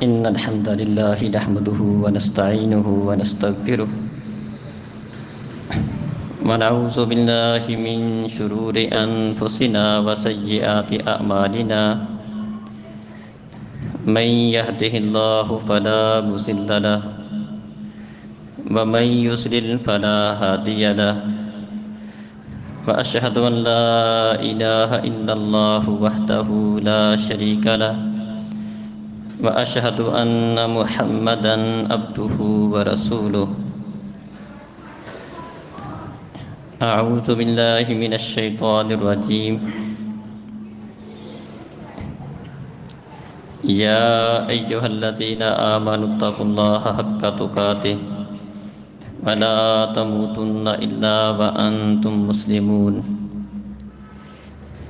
إن الحمد لله نحمده ونستعينه ونستغفره ونعوذ بالله من شرور أنفسنا وسيئات أعمالنا من يهده الله فلا مضل له ومن يضلل فلا هادي له وأشهد أن لا إله إلا الله وحده لا شريك له وأشهد أن محمدًا عبده ورسوله أعوذ بالله من الشيطان الرجيم يا أيها الذين آمنوا اتقوا الله حق تقاته ولا تموتن إلا وأنتم مسلمون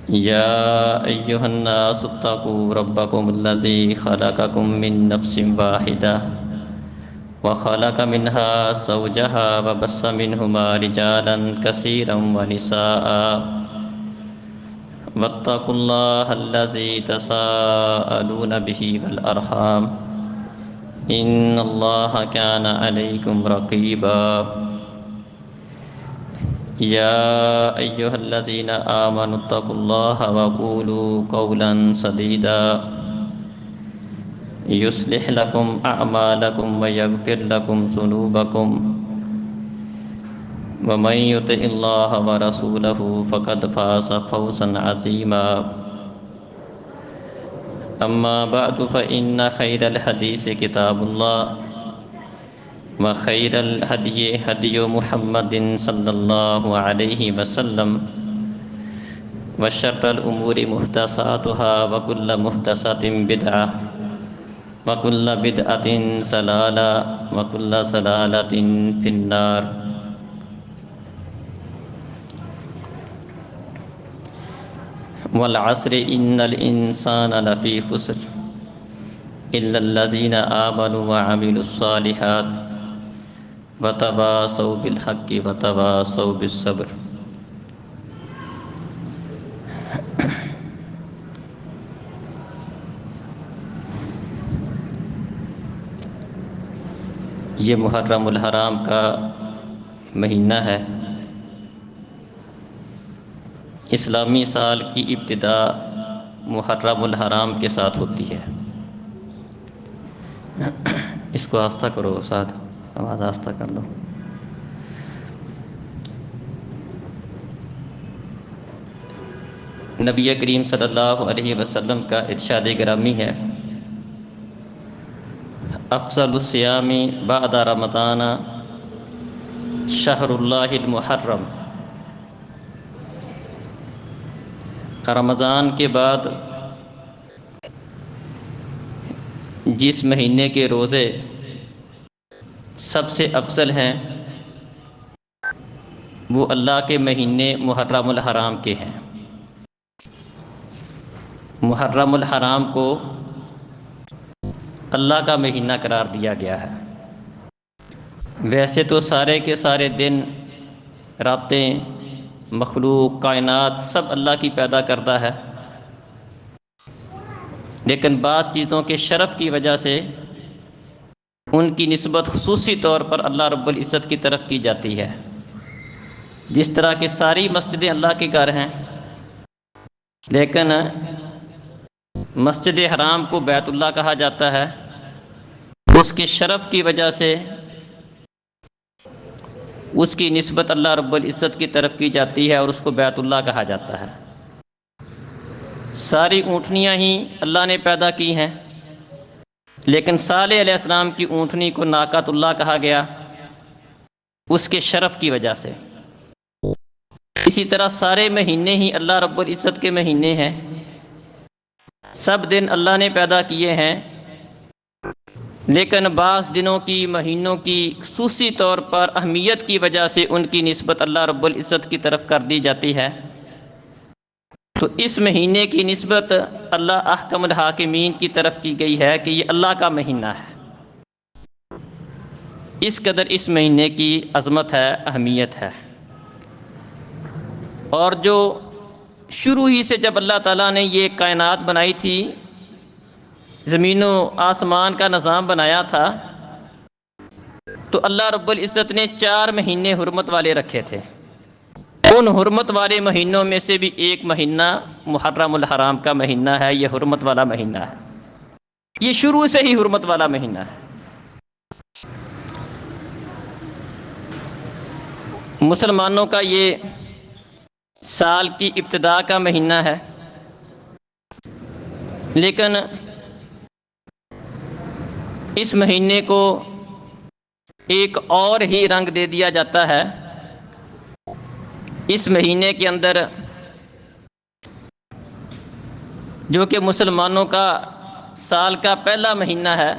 يا أيها الناس اتقوا ربكم الذي خلقكم من نفس واحدة وخلق منها زوجها وبث منهما رجالا كثيرا ونساء واتقوا الله الذي تساءلون به والأرحام إن الله كان عليكم رقيبا يا أيها الذين آمنوا اتقوا الله وقولوا قولا سديدا يصلح لكم أعمالكم ويغفر لكم ذنوبكم ومن يطع الله ورسوله فقد فاز فوزا عظيما أما بعد فإن خير الحديث كتاب الله وخير الهدي هدي محمد صلى الله عليه وسلم وشر الأمور محدثاتها وكل محدثة بدعة وكل بدعة ضلالة وكل ضلالة في النار والعصر إن الإنسان لفي خسر إلا الذين آمنوا وعملوا الصالحات وتواصوا بالحق وتواصوا بالصبر۔ یہ محرم الحرام کا مہینہ ہے۔ اسلامی سال کی ابتدا محرم الحرام کے ساتھ ہوتی ہے۔ اس کو آہستہ کرو، ساتھ آواز آہستہ کر دو۔ نبی کریم صلی اللہ علیہ وسلم کا ارشاد گرامی ہے، افضل الصیام بعد رمضان شہر اللہ المحرم۔ رمضان کے بعد جس مہینے کے روزے سب سے افضل ہیں وہ اللہ کے مہینے محرم الحرام کے ہیں۔ محرم الحرام کو اللہ کا مہینہ قرار دیا گیا ہے۔ ویسے تو سارے کے سارے دن، راتیں، مخلوق، کائنات سب اللہ کی پیدا کرتا ہے، لیکن بعض چیزوں کے شرف کی وجہ سے ان کی نسبت خصوصی طور پر اللہ رب العزت کی طرف کی جاتی ہے۔ جس طرح کہ ساری مسجدیں اللہ کے گھر ہیں، لیکن مسجد حرام کو بیت اللہ کہا جاتا ہے، اس کے شرف کی وجہ سے اس کی نسبت اللہ رب العزت کی طرف کی جاتی ہے اور اس کو بیت اللہ کہا جاتا ہے۔ ساری اونٹنیاں ہی اللہ نے پیدا کی ہیں، لیکن صالح علیہ السلام کی اونٹنی کو ناقۃ اللہ کہا گیا اس کے شرف کی وجہ سے۔ اسی طرح سارے مہینے ہی اللہ رب العزت کے مہینے ہیں، سب دن اللہ نے پیدا کیے ہیں، لیکن بعض دنوں کی، مہینوں کی خصوصی طور پر اہمیت کی وجہ سے ان کی نسبت اللہ رب العزت کی طرف کر دی جاتی ہے۔ تو اس مہینے کی نسبت اللہ احکم الحاکمین کی طرف کی گئی ہے کہ یہ اللہ کا مہینہ ہے۔ اس قدر اس مہینے کی عظمت ہے، اہمیت ہے۔ اور جو شروع ہی سے جب اللہ تعالیٰ نے یہ کائنات بنائی تھی زمین و آسمان کا نظام بنایا تھا تو اللہ رب العزت نے 4 مہینے حرمت والے رکھے تھے۔ ان حرمت والے مہینوں میں سے بھی ایک مہینہ محرم الحرام کا مہینہ ہے، یہ حرمت والا مہینہ ہے، یہ شروع سے ہی حرمت والا مہینہ ہے۔ مسلمانوں کا یہ سال کی ابتدا کا مہینہ ہے، لیکن اس مہینے کو ایک اور ہی رنگ دے دیا جاتا ہے۔ اس مہینے کے اندر جو کہ مسلمانوں کا سال کا پہلا مہینہ ہے،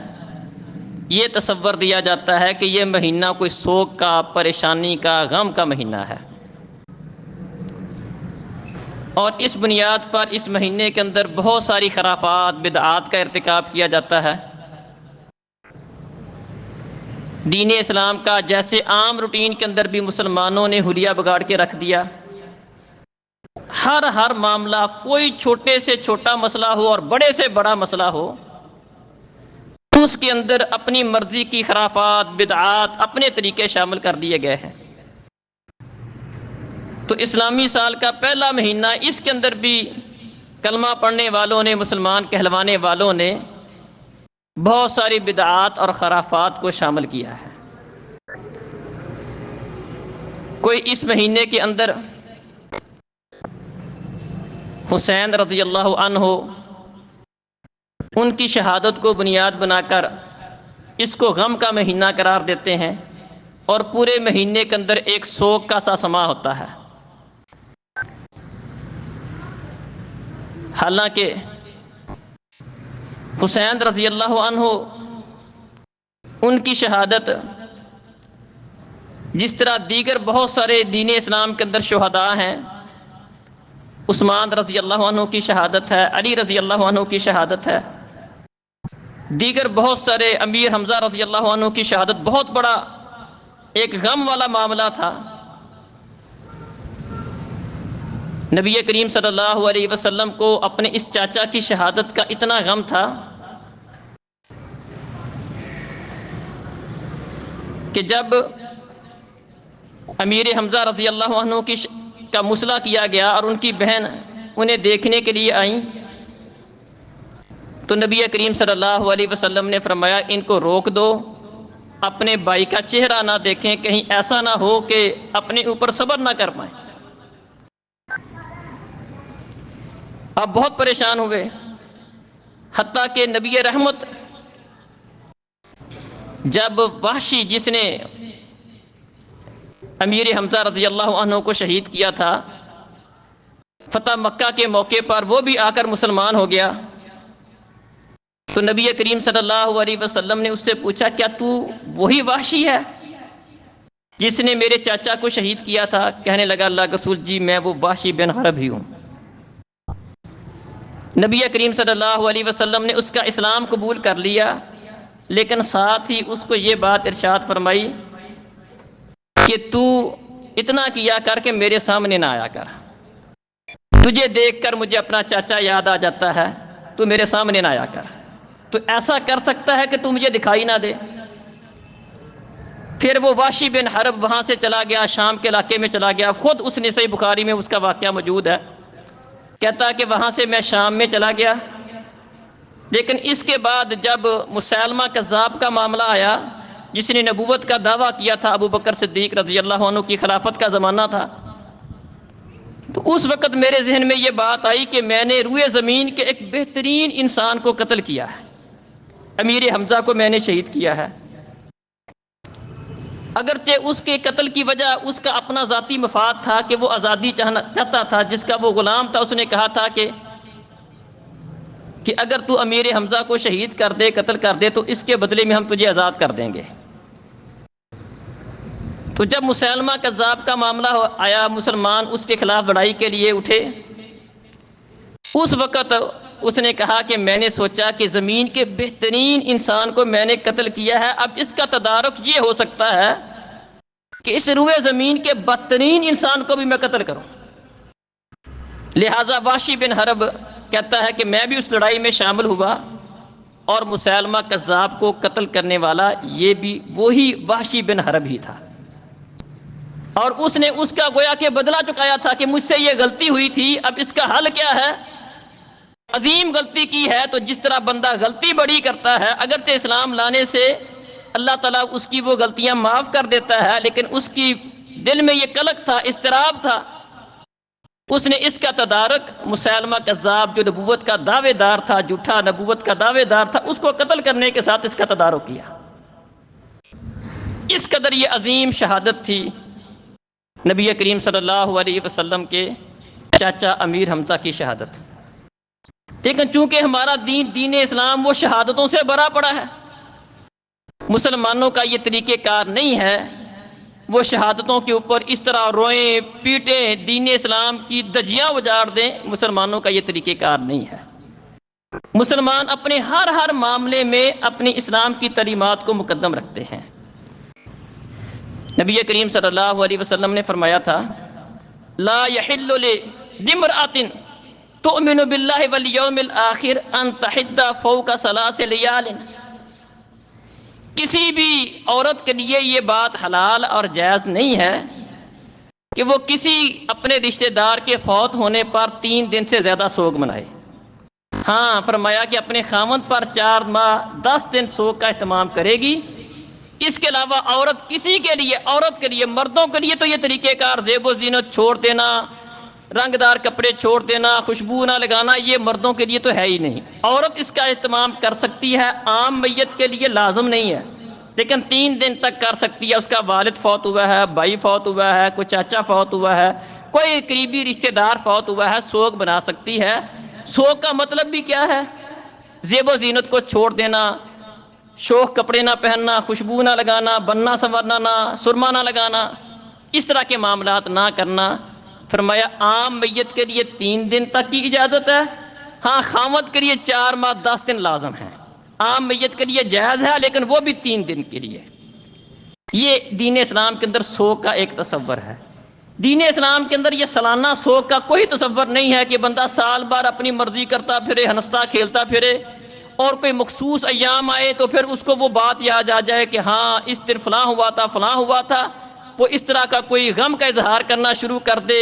یہ تصور دیا جاتا ہے کہ یہ مہینہ کوئی سوگ کا، پریشانی کا، غم کا مہینہ ہے، اور اس بنیاد پر اس مہینے کے اندر بہت ساری خرافات، بدعات کا ارتکاب کیا جاتا ہے۔ دین اسلام کا جیسے عام روٹین کے اندر بھی مسلمانوں نے حلیہ بگاڑ کے رکھ دیا۔ ہر معاملہ، کوئی چھوٹے سے چھوٹا مسئلہ ہو اور بڑے سے بڑا مسئلہ ہو، اس کے اندر اپنی مرضی کی خرافات، بدعات اپنے طریقے شامل کر دیے گئے ہیں۔ تو اسلامی سال کا پہلا مہینہ، اس کے اندر بھی کلمہ پڑھنے والوں نے، مسلمان کہلوانے والوں نے بہت ساری بدعات اور خرافات کو شامل کیا ہے۔ کوئی اس مہینے کے اندر حسین رضی اللہ عنہ، ان کی شہادت کو بنیاد بنا کر اس کو غم کا مہینہ قرار دیتے ہیں، اور پورے مہینے کے اندر ایک سوگ کا سا سما ہوتا ہے۔ حالانکہ حسین رضی اللہ عنہ، ان کی شہادت جس طرح دیگر بہت سارے دین اسلام کے اندر شہداء ہیں، عثمان رضی اللہ عنہ کی شہادت ہے، علی رضی اللہ عنہ کی شہادت ہے، دیگر بہت سارے، امیر حمزہ رضی اللہ عنہ کی شہادت، بہت بڑا ایک غم والا معاملہ تھا۔ نبی کریم صلی اللہ علیہ وسلم کو اپنے اس چاچا کی شہادت کا اتنا غم تھا کہ جب امیر حمزہ رضی اللہ عنہ کا مسئلہ کیا گیا اور ان کی بہن انہیں دیکھنے کے لیے آئیں، تو نبی کریم صلی اللہ علیہ وسلم نے فرمایا ان کو روک دو، اپنے بھائی کا چہرہ نہ دیکھیں، کہیں ایسا نہ ہو کہ اپنے اوپر صبر نہ کر پائیں۔ آپ بہت پریشان ہوئے، حتیٰ کہ نبی رحمت جب وحشی، جس نے امیر حمزہ رضی اللہ عنہ کو شہید کیا تھا، فتح مکہ کے موقع پر وہ بھی آ کر مسلمان ہو گیا، تو نبی کریم صلی اللہ علیہ وسلم نے اس سے پوچھا کیا تو وہی وحشی ہے جس نے میرے چاچا کو شہید کیا تھا؟ کہنے لگا اللہ کے رسول جی میں وہ وحشی بن حرب ہی ہوں۔ نبی کریم صلی اللہ علیہ وسلم نے اس کا اسلام قبول کر لیا، لیکن ساتھ ہی اس کو یہ بات ارشاد فرمائی کہ تو اتنا کیا کر کے میرے سامنے نہ آیا کر، تجھے دیکھ کر مجھے اپنا چاچا یاد آ جاتا ہے، تو میرے سامنے نہ آیا کر، تو ایسا کر سکتا ہے کہ تو مجھے دکھائی نہ دے۔ پھر وہ وحشی بن حرب وہاں سے چلا گیا، شام کے علاقے میں چلا گیا، خود اس نے صحیح بخاری میں اس کا واقعہ موجود ہے، کہتا کہ وہاں سے میں شام میں چلا گیا، لیکن اس کے بعد جب مسیلمہ کذاب کا معاملہ آیا، جس نے نبوت کا دعویٰ کیا تھا، ابو بکر صدیق رضی اللہ عنہ کی خلافت کا زمانہ تھا، تو اس وقت میرے ذہن میں یہ بات آئی کہ میں نے روئے زمین کے ایک بہترین انسان کو قتل کیا ہے، امیر حمزہ کو میں نے شہید کیا ہے۔ اگرچہ اس کے قتل کی وجہ اس کا اپنا ذاتی مفاد تھا کہ وہ آزادی چاہتا تھا، جس کا وہ غلام تھا، اس نے کہا تھا کہ اگر تو امیر حمزہ کو شہید کر دے، قتل کر دے، تو اس کے بدلے میں ہم تجھے آزاد کر دیں گے۔ تو جب مسیلمہ کذاب کا معاملہ آیا، مسلمان اس کے خلاف لڑائی کے لیے اٹھے، اس وقت اس نے کہا کہ میں نے سوچا کہ زمین کے بہترین انسان کو میں نے قتل کیا ہے، اب اس کا تدارک یہ ہو سکتا ہے کہ اس روئے زمین کے بدترین انسان کو بھی میں قتل کروں۔ لہٰذا وحشی بن حرب کہتا ہے کہ میں بھی اس لڑائی میں شامل ہوا، اور مسیلمہ کذاب کو قتل کرنے والا یہ بھی وہی وحشی بن حرب ہی تھا، اور اس نے اس کا گویا کہ بدلہ چکایا تھا کہ مجھ سے یہ غلطی ہوئی تھی، اب اس کا حل کیا ہے؟ عظیم غلطی کی ہے تو جس طرح بندہ غلطی بڑی کرتا ہے، اگرچہ اسلام لانے سے اللہ تعالیٰ اس کی وہ غلطیاں معاف کر دیتا ہے، لیکن اس کی دل میں یہ قلق تھا، اضطراب تھا، اس نے اس کا تدارک مسیلمہ کذاب جو نبوت کا دعوے دار تھا، جھوٹا نبوت کا دعوے دار تھا، اس کو قتل کرنے کے ساتھ اس کا تدارک کیا۔ اس قدر یہ عظیم شہادت تھی نبی کریم صلی اللہ علیہ وسلم کے چاچا امیر حمزہ کی شہادت، لیکن چونکہ ہمارا دین اسلام وہ شہادتوں سے بھرا پڑا ہے، مسلمانوں کا یہ طریقہ کار نہیں ہے وہ شہادتوں کے اوپر اس طرح روئیں پیٹیں، دین اسلام کی دجیاں اجاڑ دیں، مسلمانوں کا یہ طریقہ کار نہیں ہے۔ مسلمان اپنے ہر معاملے میں اپنی اسلام کی تعلیمات کو مقدم رکھتے ہیں۔ نبی کریم صلی اللہ علیہ وسلم نے فرمایا تھا، لا یحل لامرأۃ تؤمن باللہ والیوم الآخر ان تحد فوق ثلاث لیال، کسی بھی عورت کے لیے یہ بات حلال اور جائز نہیں ہے کہ وہ کسی اپنے رشتہ دار کے فوت ہونے پر 3 دن سے زیادہ سوگ منائے۔ ہاں فرمایا کہ اپنے خاوند پر 4 ماہ 10 دن سوگ کا اہتمام کرے گی، اس کے علاوہ عورت کے لیے مردوں کے لیے تو یہ طریقہ کار زیب و زینت چھوڑ دینا، رنگ دار کپڑے چھوڑ دینا، خوشبو نہ لگانا، یہ مردوں کے لیے تو ہے ہی نہیں۔ عورت اس کا اہتمام کر سکتی ہے، عام میت کے لیے لازم نہیں ہے، لیکن 3 دن تک کر سکتی ہے۔ اس کا والد فوت ہوا ہے، بھائی فوت ہوا ہے، کوئی چاچا فوت ہوا ہے، کوئی قریبی رشتہ دار فوت ہوا ہے، سوگ بنا سکتی ہے۔ سوگ کا مطلب بھی کیا ہے؟ زیب و زینت کو چھوڑ دینا، شوخ کپڑے نہ پہننا، خوشبو نہ لگانا، بننا سنورنا نہ، سرما نہ لگانا، اس طرح کے معاملات نہ کرنا۔ فرمایا عام میت کے لیے 3 دن تک کی اجازت ہے، ہاں خاوند کے لیے 4 ماہ 10 دن لازم ہے۔ عام میت کے لیے جائز ہے لیکن وہ بھی 3 دن کے لیے۔ یہ دین اسلام کے اندر سوگ کا ایک تصور ہے۔ دین اسلام کے اندر یہ سالانہ سوگ کا کوئی تصور نہیں ہے کہ بندہ سال بھر اپنی مرضی کرتا پھرے، ہنستا کھیلتا پھرے، اور کوئی مخصوص ایام آئے تو پھر اس کو وہ بات یاد آ جائے کہ ہاں اس دن فلاں ہوا تھا فلاں ہوا تھا، وہ اس طرح کا کوئی غم کا اظہار کرنا شروع کر دے۔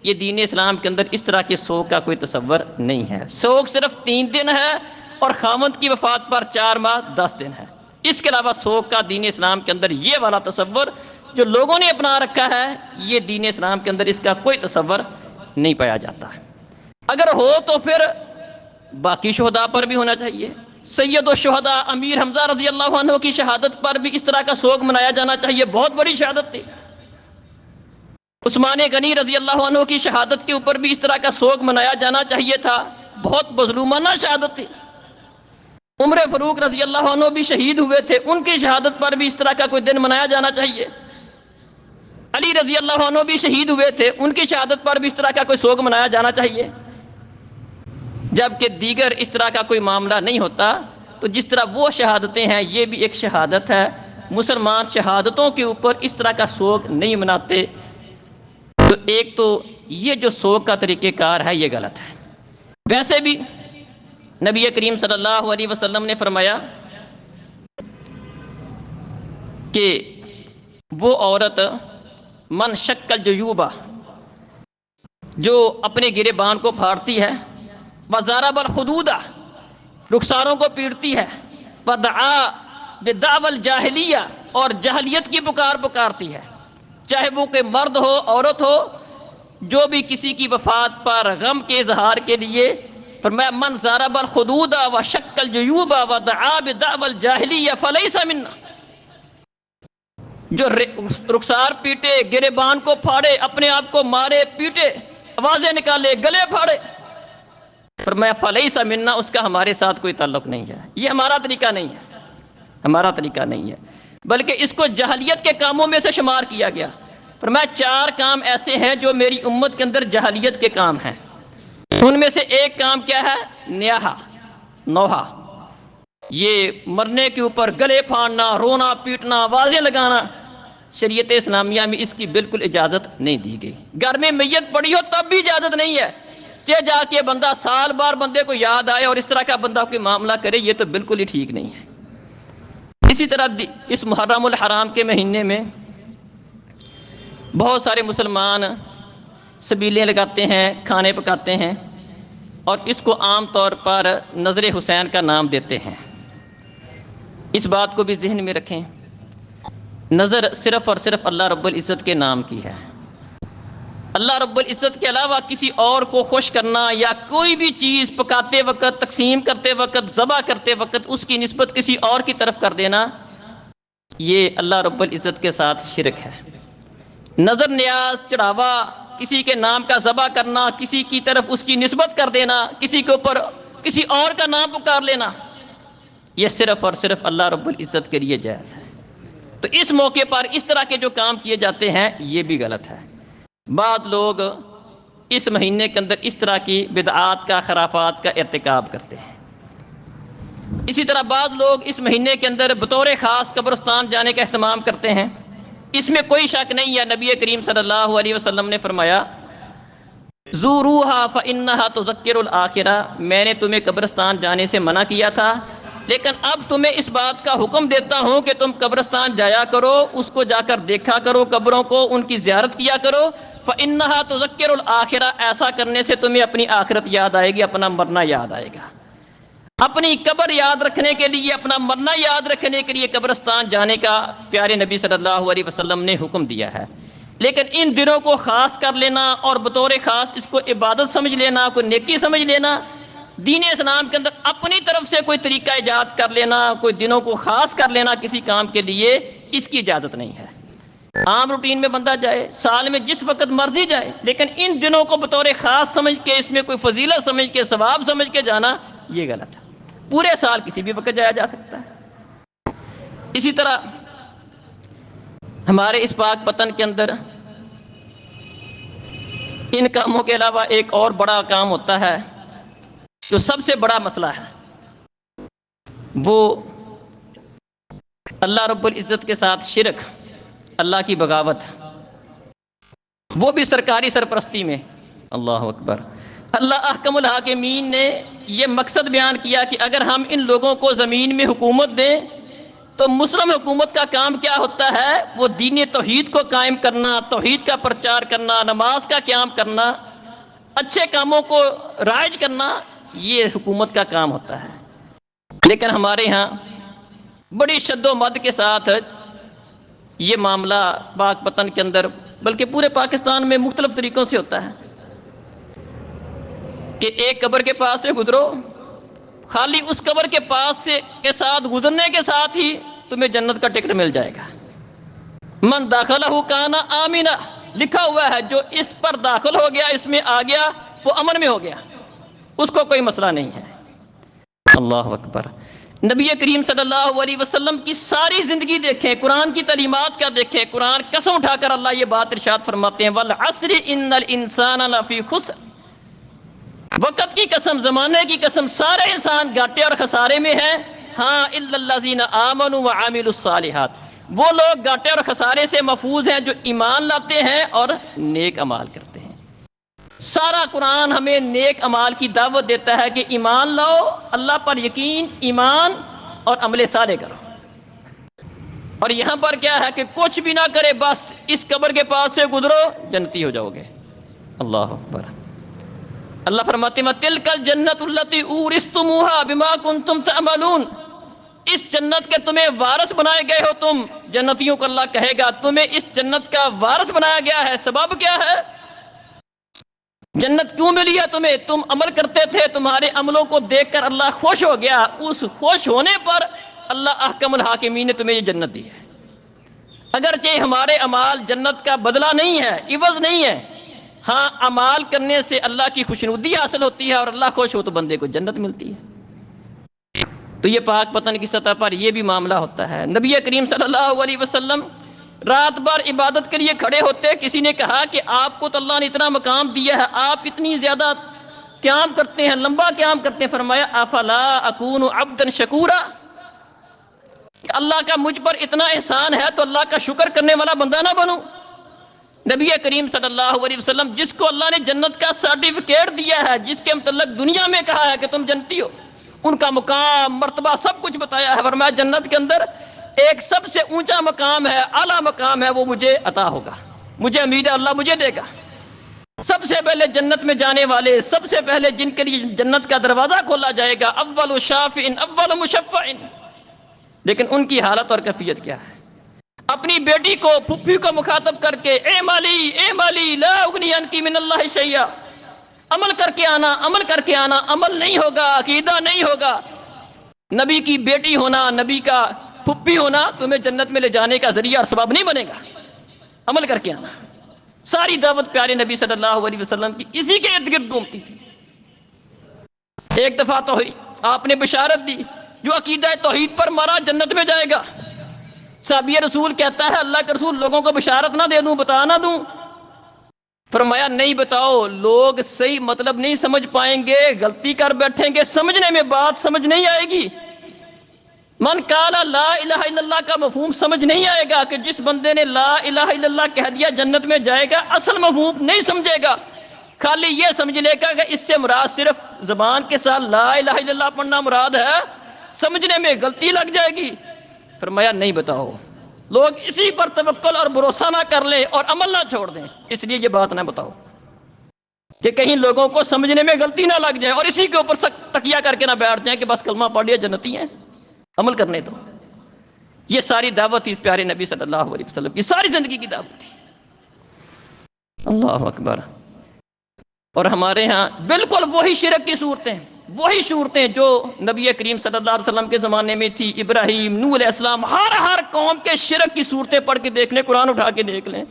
یہ دین اسلام کے اندر اس طرح کے سوگ کا کوئی تصور نہیں ہے۔ سوگ صرف 3 دن ہے اور خاوند کی وفات پر 4 ماہ 10 دن ہے۔ اس کے علاوہ سوگ کا دین اسلام کے اندر یہ والا تصور جو لوگوں نے اپنا رکھا ہے، یہ دین اسلام کے اندر اس کا کوئی تصور نہیں پایا جاتا۔ اگر ہو تو پھر باقی شہداء پر بھی ہونا چاہیے۔ سید الشہداء امیر حمزہ رضی اللہ عنہ کی شہادت پر بھی اس طرح کا سوگ منایا جانا چاہیے، بہت بڑی شہادت تھی۔ عثمان غنی رضی اللہ عنہ کی شہادت کے اوپر بھی اس طرح کا سوگ منایا جانا چاہیے تھا، بہت مظلومانہ شہادت تھی۔ عمر فاروق رضی اللہ عنہ بھی شہید ہوئے تھے، ان کی شہادت پر بھی اس طرح کا کوئی دن منایا جانا چاہیے۔ علی رضی اللہ عنہ بھی شہید ہوئے تھے، ان کی شہادت پر بھی اس طرح کا کوئی سوگ منایا جانا چاہیے۔ جبکہ دیگر اس طرح کا کوئی معاملہ نہیں ہوتا تو جس طرح وہ شہادتیں ہیں یہ بھی ایک شہادت ہے۔ مسلمان شہادتوں کے اوپر اس طرح کا سوگ نہیں مناتے۔ تو ایک تو یہ جو سوگ کا طریقہ کار ہے یہ غلط ہے۔ ویسے بھی نبی کریم صلی اللہ علیہ وسلم نے فرمایا کہ وہ عورت من شک الجیوبہ جو اپنے گریبان کو پھاڑتی ہے، وضرب الحدود رخساروں کو پیٹتی ہے، ودعا بدعوی الجاہلیہ اور جاہلیت کی پکارتی ہے، چاہے وہ کوئی مرد ہو عورت ہو، جو بھی کسی کی وفات پر غم کے اظہار کے لیے فرمایا من ضرب الحدود وشق الجیوب ودعا بدعوی الجاہلیہ فلیس منا، جو رخسار پیٹے، گریبان کو پھاڑے، اپنے آپ کو مارے پیٹے، آوازیں نکالے، گلے پھاڑے، فرمایا فلیس منا، اس کا ہمارے ساتھ کوئی تعلق نہیں ہے۔ یہ ہمارا طریقہ نہیں ہے، ہمارا طریقہ نہیں ہے، بلکہ اس کو جاہلیت کے کاموں میں سے شمار کیا گیا۔ فرمایا 4 کام ایسے ہیں جو میری امت کے اندر جاہلیت کے کام ہیں، ان میں سے ایک کام کیا ہے؟ نیاحہ، نوحہ، یہ مرنے کے اوپر گلے پھاڑنا، رونا پیٹنا، آوازیں لگانا، شریعت اسلامیہ میں اس کی بالکل اجازت نہیں دی گئی۔ گھر میں میت پڑی ہو تب بھی اجازت نہیں ہے جا کے بندہ سال بار بندے کو یاد آئے اور اس طرح کا بندہ کوئی معاملہ کرے، یہ تو بالکل ہی ٹھیک نہیں ہے۔ اسی طرح اس محرم الحرام کے مہینے میں بہت سارے مسلمان سبیلیں لگاتے ہیں، کھانے پکاتے ہیں، اور اس کو عام طور پر نظر حسین کا نام دیتے ہیں۔ اس بات کو بھی ذہن میں رکھیں، نظر صرف اور صرف اللہ رب العزت کے نام کی ہے۔ اللہ رب العزت کے علاوہ کسی اور کو خوش کرنا یا کوئی بھی چیز پکاتے وقت، تقسیم کرتے وقت، ذبح کرتے وقت اس کی نسبت کسی اور کی طرف کر دینا، یہ اللہ رب العزت کے ساتھ شرک ہے۔ نظر نیاز، چڑھاوا، کسی کے نام کا ذبح کرنا، کسی کی طرف اس کی نسبت کر دینا، کسی کے اوپر کسی اور کا نام پکار لینا، یہ صرف اور صرف اللہ رب العزت کے لیے جائز ہے۔ تو اس موقع پر اس طرح کے جو کام کیے جاتے ہیں یہ بھی غلط ہے۔ بعض لوگ اس مہینے کے اندر اس طرح کی بدعات کا، خرافات کا ارتکاب کرتے ہیں۔ اسی طرح بعض لوگ اس مہینے کے اندر بطور خاص قبرستان جانے کا اہتمام کرتے ہیں۔ اس میں کوئی شک نہیں ہے، نبی کریم صلی اللہ علیہ وسلم نے فرمایا زوروہا فإنہا تذکر الآخرہ، میں نے تمہیں قبرستان جانے سے منع کیا تھا، لیکن اب تمہیں اس بات کا حکم دیتا ہوں کہ تم قبرستان جایا کرو، اس کو جا کر دیکھا کرو، قبروں کو، ان کی زیارت کیا کرو۔ فإنہا تذکر الآخرہ، ایسا کرنے سے تمہیں اپنی آخرت یاد آئے گی، اپنا مرنا یاد آئے گا۔ اپنی قبر یاد رکھنے کے لیے، اپنا مرنا یاد رکھنے کے لیے قبرستان جانے کا پیارے نبی صلی اللہ علیہ وسلم نے حکم دیا ہے۔ لیکن ان دنوں کو خاص کر لینا اور بطور خاص اس کو عبادت سمجھ لینا، کوئی نیکی سمجھ لینا، دین اسلام کے اندر اپنی طرف سے کوئی طریقہ ایجاد کر لینا، کوئی دنوں کو خاص کر لینا کسی کام کے لیے، اس کی اجازت نہیں ہے۔ عام روٹین میں بندہ جائے، سال میں جس وقت مرضی جائے، لیکن ان دنوں کو بطور خاص سمجھ کے، اس میں کوئی فضیلت سمجھ کے، ثواب سمجھ کے جانا، یہ غلط ہے۔ پورے سال کسی بھی وقت جایا جا سکتا ہے۔ اسی طرح ہمارے اس پاک وطن کے اندر ان کاموں کے علاوہ ایک اور بڑا کام ہوتا ہے جو سب سے بڑا مسئلہ ہے، وہ اللہ رب العزت کے ساتھ شرک، اللہ کی بغاوت، وہ بھی سرکاری سرپرستی میں۔ اللہ اکبر۔ اللہ احکم الحاکمین نے یہ مقصد بیان کیا کہ اگر ہم ان لوگوں کو زمین میں حکومت دیں تو مسلم حکومت کا کام کیا ہوتا ہے؟ وہ دین توحید کو قائم کرنا، توحید کا پرچار کرنا، نماز کا قیام کرنا، اچھے کاموں کو رائج کرنا، یہ حکومت کا کام ہوتا ہے۔ لیکن ہمارے ہاں بڑی شد و مد کے ساتھ یہ معاملہ پاک وطن کے اندر، بلکہ پورے پاکستان میں مختلف طریقوں سے ہوتا ہے کہ ایک قبر کے پاس سے گزرو، خالی اس قبر کے پاس سے کے ساتھ گزرنے کے ساتھ ہی تمہیں جنت کا ٹکٹ مل جائے گا۔ من داخلہ کان آمنا، لکھا ہوا ہے جو اس پر داخل ہو گیا، اس میں آ گیا، وہ امن میں ہو گیا، اس کو کوئی مسئلہ نہیں ہے۔ اللہ اکبر۔ نبی کریم صلی اللہ علیہ وسلم کی ساری زندگی دیکھیں، قرآن کی تعلیمات کا دیکھیں، قرآن قسم اٹھا کر اللہ یہ بات ارشاد فرماتے ہیں والعصر ان الانسان لفی خسر، وقت کی قسم، زمانے کی قسم، سارے انسان گھاٹے اور خسارے میں ہیں، ہاں الا الذین آمنوا وعملوا الصالحات، وہ لوگ گھاٹے اور خسارے سے محفوظ ہیں جو ایمان لاتے ہیں اور نیک اعمال کرتے ہیں۔ سارا قرآن ہمیں نیک اعمال کی دعوت دیتا ہے کہ ایمان لاؤ، اللہ پر یقین، ایمان اور عمل صالح کرو۔ اور یہاں پر کیا ہے کہ کچھ بھی نہ کرے، بس اس قبر کے پاس سے گزرو، جنتی ہو جاؤ گے۔ اللہ اکبر۔ اللہ فرماتے ہیں تلک الجنت التی اورثتموها بما کنتم تعملون، اس جنت کے تمہیں وارث بنائے گئے ہو تم، جنتیوں کو اللہ کہے گا تمہیں اس جنت کا وارث بنایا گیا ہے۔ سبب کیا ہے؟ جنت کیوں ملی ہے تمہیں؟ تم عمل کرتے تھے، تمہارے عملوں کو دیکھ کر اللہ خوش ہو گیا، اس خوش ہونے پر اللہ احکم الحاکمین نے تمہیں یہ جنت دی ہے۔ اگرچہ ہمارے اعمال جنت کا بدلہ نہیں ہے، عوض نہیں ہے، ہاں اعمال کرنے سے اللہ کی خوشنودی حاصل ہوتی ہے، اور اللہ خوش ہو تو بندے کو جنت ملتی ہے۔ تو یہ پاک وطن کی سطح پر یہ بھی معاملہ ہوتا ہے۔ نبی کریم صلی اللہ علیہ وسلم رات بھر عبادت کے لیے کھڑے ہوتے، کسی نے کہا کہ آپ کو تو اللہ نے اتنا مقام دیا ہے، آپ اتنی زیادہ قیام کرتے ہیں، لمبا قیام کرتے ہیں، فرمایا افلا اکون عبدا شکورا، کہ اللہ کا مجھ پر اتنا احسان ہے تو اللہ کا شکر کرنے والا بندہ نہ بنوں؟ نبی کریم صلی اللہ علیہ وسلم جس کو اللہ نے جنت کا سرٹیفکیٹ دیا ہے، جس کے متعلق دنیا میں کہا ہے کہ تم جنتی ہو، ان کا مقام مرتبہ سب کچھ بتایا ہے، فرمایا جنت کے اندر ایک سب سے اونچا مقام ہے، اعلیٰ مقام ہے، وہ مجھے عطا ہوگا، مجھے امید ہے اللہ مجھے دے گا۔ سب سے پہلے جنت میں جانے والے، سب سے پہلے جن کے لیے جنت کا دروازہ کھولا جائے گا، اول شافع اول مشفع، لیکن ان کی حالت اور کیفیت کیا ہے؟ اپنی بیٹی کو، پھپھی کو مخاطب کر کے اے مالی لا اغنی عنکی من اللہ شیئا، عمل کر کے آنا، عمل کر کے آنا، عمل نہیں ہوگا، عقیدہ نہیں ہوگا، نبی کی بیٹی ہونا، نبی کا پھپھی ہونا تمہیں جنت میں لے جانے کا ذریعہ اور سبب نہیں بنے گا، عمل کر کے آنا۔ ساری دعوت پیارے نبی صلی اللہ علیہ وسلم کی اسی کے ارد گرد گھومتی تھی۔ ایک دفعہ تو ہوئی آپ نے بشارت دی، جو عقیدہ توحید پر مرا جنت میں جائے گا۔ صحابی رسول کہتا ہے اللہ کے رسول لوگوں کو بشارت نہ دے دوں، بتا نہ دوں؟ فرمایا نہیں بتاؤ، لوگ صحیح مطلب نہیں سمجھ پائیں گے، غلطی کر بیٹھیں گے، سمجھنے میں بات سمجھ نہیں آئے گی۔ من قال لا الہ الا اللہ کا مفہوم سمجھ نہیں آئے گا کہ جس بندے نے لا الہ الا اللہ کہہ دیا جنت میں جائے گا، اصل مفہوم نہیں سمجھے گا، خالی یہ سمجھ لے گا کہ اس سے مراد صرف زبان کے ساتھ لا الہ الا اللہ پڑھنا مراد ہے، سمجھنے میں غلطی لگ جائے گی۔ فرمایا نہیں بتاؤ، لوگ اسی پر توکل اور بھروسہ نہ کر لیں اور عمل نہ چھوڑ دیں، اس لیے یہ بات نہ بتاؤ کہ کہیں لوگوں کو سمجھنے میں غلطی نہ لگ جائے اور اسی کے اوپر تکیہ کر کے نہ بیٹھ جائیں کہ بس کلمہ پڑھ لیا جنتی ہیں، عمل کرنے دو۔ یہ ساری دعوت تھی اس پیارے نبی صلی اللہ علیہ وسلم کی، ساری زندگی کی دعوت تھی۔ اللہ اکبر۔ اور ہمارے ہاں بالکل وہی شرک کی صورتیں جو نبی کریم صلی اللہ علیہ وسلم کے زمانے میں تھی، ابراہیم، نوح علیہ السلام، ہر قوم کے شرک کی صورتیں پڑھ کے دیکھ لیں، قرآن اٹھا کے دیکھ لیں،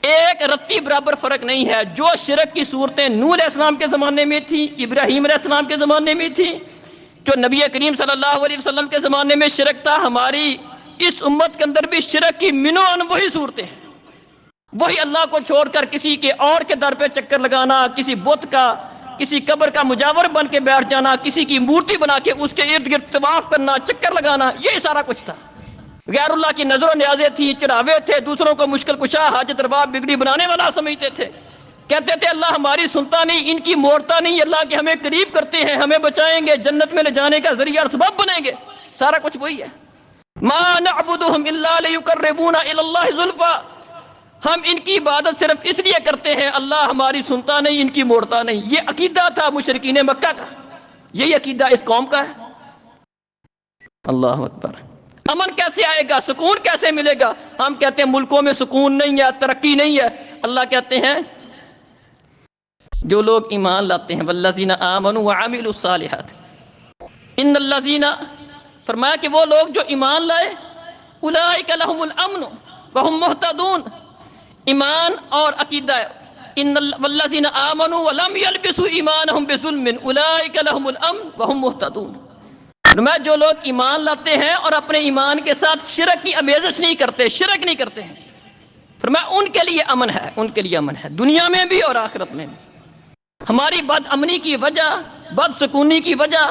ایک رتی برابر فرق نہیں ہے۔ جو شرک کی صورتیں نوح علیہ السلام کے زمانے میں تھی، ابراہیم علیہ السلام کے زمانے میں تھی، جو نبی کریم صلی اللہ علیہ وسلم کے زمانے میں شرک تھا، ہماری اس امت کے اندر بھی شرک کی منوان وہی صورتیں ہیں۔ وہی اللہ کو چھوڑ کر کسی کے اور کے در پہ چکر لگانا، کسی بت کا، کسی قبر کا مجاور بن کے بیٹھ جانا، کسی کی مورتی بنا کے اس کے ارد گرد طواف کرنا، چکر لگانا، یہی سارا کچھ تھا۔ غیر اللہ کی نظر و نیازیں تھی، چڑھاوے تھے، دوسروں کو مشکل کشا، حاجت روا، بگڑی بنانے والا سمجھتے تھے، کہتے تھے اللہ ہماری سنتا نہیں، ان کی موڑتا نہیں، اللہ کے ہمیں قریب کرتے ہیں، ہمیں بچائیں گے، جنت میں لے جانے کا ذریعہ اور سبب بنیں گے۔ سارا کچھ وہی ہے۔ ما نعبدهم الا ليقربونا الى الله زلفى، ہم ان کی عبادت صرف اس لیے کرتے ہیں اللہ ہماری سنتا نہیں، ان کی موڑتا نہیں۔ یہ عقیدہ تھا مشرکین مکہ کا، یہی عقیدہ اس قوم کا ہے۔ اللہ اکبر۔ امن کیسے آئے گا، سکون کیسے ملے گا؟ ہم کہتے ہیں ملکوں میں سکون نہیں ہے، ترقی نہیں ہے۔ اللہ کہتے ہیں جو لوگ ایمان لاتے ہیں والذین آمنوا وعملوا الصالحات، ان الذین، فرمایا کہ وہ لوگ جو ایمان لائے، اولئک لهم الامن وهم مہتدون، ایمان اور عقیدہ، ان والذین آمنوا ولم یلبسوا ایمانهم بظلم اولئک لهم الامن وهم مہتدون۔ فرمایا جو لوگ ایمان لاتے ہیں اور اپنے ایمان کے ساتھ شرک کی آمیزش نہیں کرتے، شرک نہیں کرتے ہیں، فرمایا ان کے لیے امن ہے، ان کے لیے امن ہے، دنیا میں بھی اور آخرت میں بھی۔ ہماری بد امنی کی وجہ، بد سکونی کی وجہ،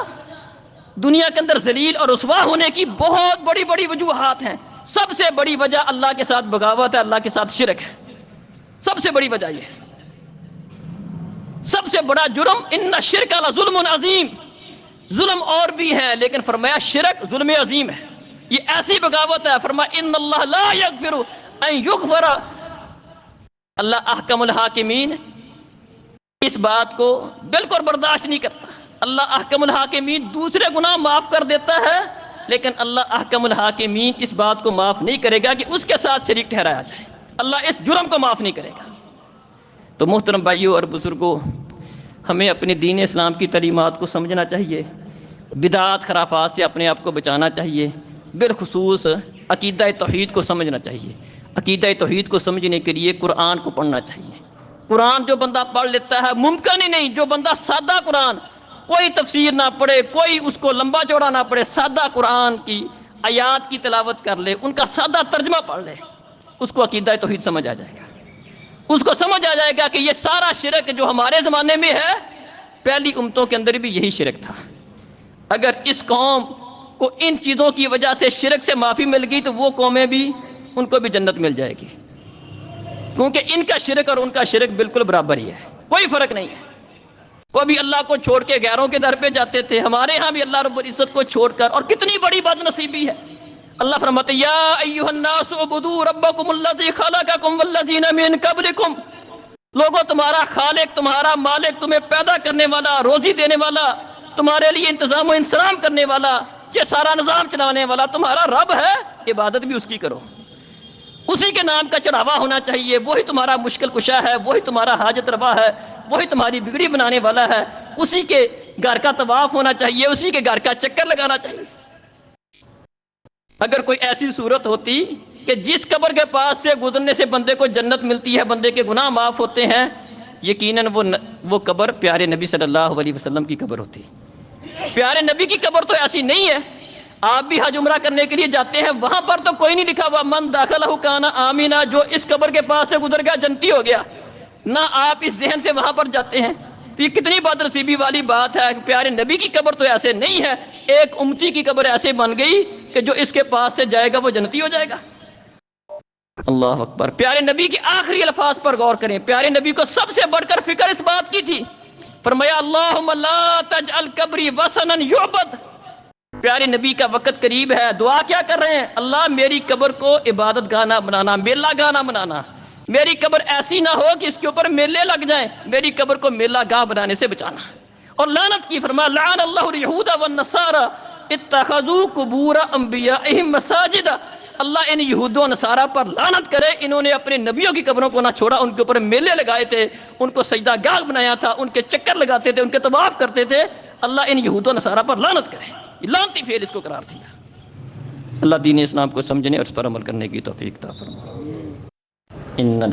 دنیا کے اندر ذلیل اور رسوا ہونے کی بہت بڑی بڑی وجوہات ہیں۔ سب سے بڑی وجہ اللہ کے ساتھ بغاوت ہے، اللہ کے ساتھ شرک ہے، سب سے بڑی وجہ یہ ہے۔ سب سے بڑا جرم ان الشرک لظلم عظیم، ظلم اور بھی ہے لیکن فرمایا شرک ظلم عظیم ہے، یہ ایسی بغاوت ہے۔ فرمایا ان اللہ لا یغفر ان یغفر، اللہ احکم الحاکمین اس بات کو بالکل برداشت نہیں کرتا۔ اللہ احکم الحاکمین دوسرے گناہ معاف کر دیتا ہے لیکن اللہ احکم الحاکمین اس بات کو معاف نہیں کرے گا کہ اس کے ساتھ شریک ٹھہرایا جائے، اللہ اس جرم کو معاف نہیں کرے گا۔ تو محترم بھائیوں اور بزرگوں، ہمیں اپنے دین اسلام کی تعلیمات کو سمجھنا چاہیے، بدعات خرافات سے اپنے آپ کو بچانا چاہیے، بالخصوص عقیدہ توحید کو سمجھنا چاہیے۔ عقیدہ توحید کو سمجھنے کے لیے قرآن کو پڑھنا چاہیے۔ قرآن جو بندہ پڑھ لیتا ہے، ممکن ہی نہیں جو بندہ سادہ قرآن، کوئی تفسیر نہ پڑھے، کوئی اس کو لمبا چوڑا نہ پڑھے، سادہ قرآن کی آیات کی تلاوت کر لے، ان کا سادہ ترجمہ پڑھ لے، اس کو عقیدہ توحید سمجھ آ جائے گا۔ اس کو سمجھ آ جائے گا کہ یہ سارا شرک جو ہمارے زمانے میں ہے، پہلی امتوں کے اندر بھی یہی شرک تھا۔ اگر اس قوم کو ان چیزوں کی وجہ سے شرک سے معافی مل گئی تو وہ قومیں بھی، ان کو بھی جنت مل جائے گی۔ کیونکہ ان کا شرک اور ان کا شرک بالکل برابر ہی ہے، کوئی فرق نہیں ہے۔ وہ بھی اللہ کو چھوڑ کے غیروں کے در پہ جاتے تھے، ہمارے ہاں بھی اللہ رب العزت کو چھوڑ کر، اور کتنی بڑی بد نصیبی ہے۔ اللہ فرماتے یا ایھا الناس اعبدوا ربکم الذی خلقکم والذین من قبلکم، لوگوں تمہارا خالق، تمہارا مالک، تمہیں پیدا کرنے والا، روزی دینے والا، تمہارے لیے انتظام و انصرام کرنے والا، یہ سارا نظام چلانے والا تمہارا رب ہے، عبادت بھی اس کی کرو، اسی کے نام کا چڑھاوا ہونا چاہیے، وہی تمہارا مشکل کشا ہے، وہی تمہارا حاجت روا ہے، وہی تمہاری بگڑی بنانے والا ہے، اسی کے گھر کا طواف ہونا چاہیے، اسی کے گھر کا چکر لگانا چاہیے۔ اگر کوئی ایسی صورت ہوتی کہ جس قبر کے پاس سے گزرنے سے بندے کو جنت ملتی ہے، بندے کے گناہ معاف ہوتے ہیں، یقیناً وہ قبر پیارے نبی صلی اللہ علیہ وسلم کی قبر ہوتی ہے۔ پیارے نبی کی قبر تو ایسی نہیں ہے۔ آپ بھی حج عمرہ کرنے کے لیے جاتے ہیں، وہاں پر تو کوئی نہیں لکھا ہوا من داخلہ کان آمینہ، جو اس قبر کے پاس سے گزر گیا جنتی ہو گیا، نہ آپ اس ذہن سے وہاں پر جاتے ہیں۔ تو یہ کتنی بد نصیبی والی بات ہے کہ پیارے نبی کی قبر تو ایسے نہیں ہے، ایک امتی کی قبر ایسے بن گئی کہ جو اس کے پاس سے جائے گا وہ جنتی ہو جائے گا۔ اللہ اکبر۔ پیارے نبی کے آخری الفاظ پر غور کریں، پیارے نبی کو سب سے بڑھ کر فکر اس بات کی تھی، فرمایا اللہم لا تجعل قبری وثنا یعبد۔ پیارے نبی کا وقت قریب ہے، دعا کیا کر رہے ہیں؟ اللہ میری قبر کو عبادت گاہ نہ بنانا، میلہ گاہ نہ بنانا، میری قبر ایسی نہ ہو کہ اس کے اوپر میلے لگ جائیں، میری قبر کو میلہ گاہ بنانے سے بچانا۔ اور لعنت کی، فرمایا لعن اللہ الیہود والنصارى اتخذوا قبور انبیائہم مساجد۔ اللہ ان یہود و نصارہ پر لعنت کرے، انہوں نے اپنے نبیوں کی قبروں کو نہ چھوڑا، ان کے اوپر میلے لگائے تھے، ان کو سجدہ گاہ بنایا تھا، ان کے چکر لگاتے تھے، ان کے طواف کرتے تھے۔ اللہ ان یہود و نصارہ پر لعنت کرے، لعنتی فعل اس کو قرار دیا۔ اللہ دین اسلام کو سمجھنے اور اس پر عمل کرنے کی توفیق عطا فرمائے۔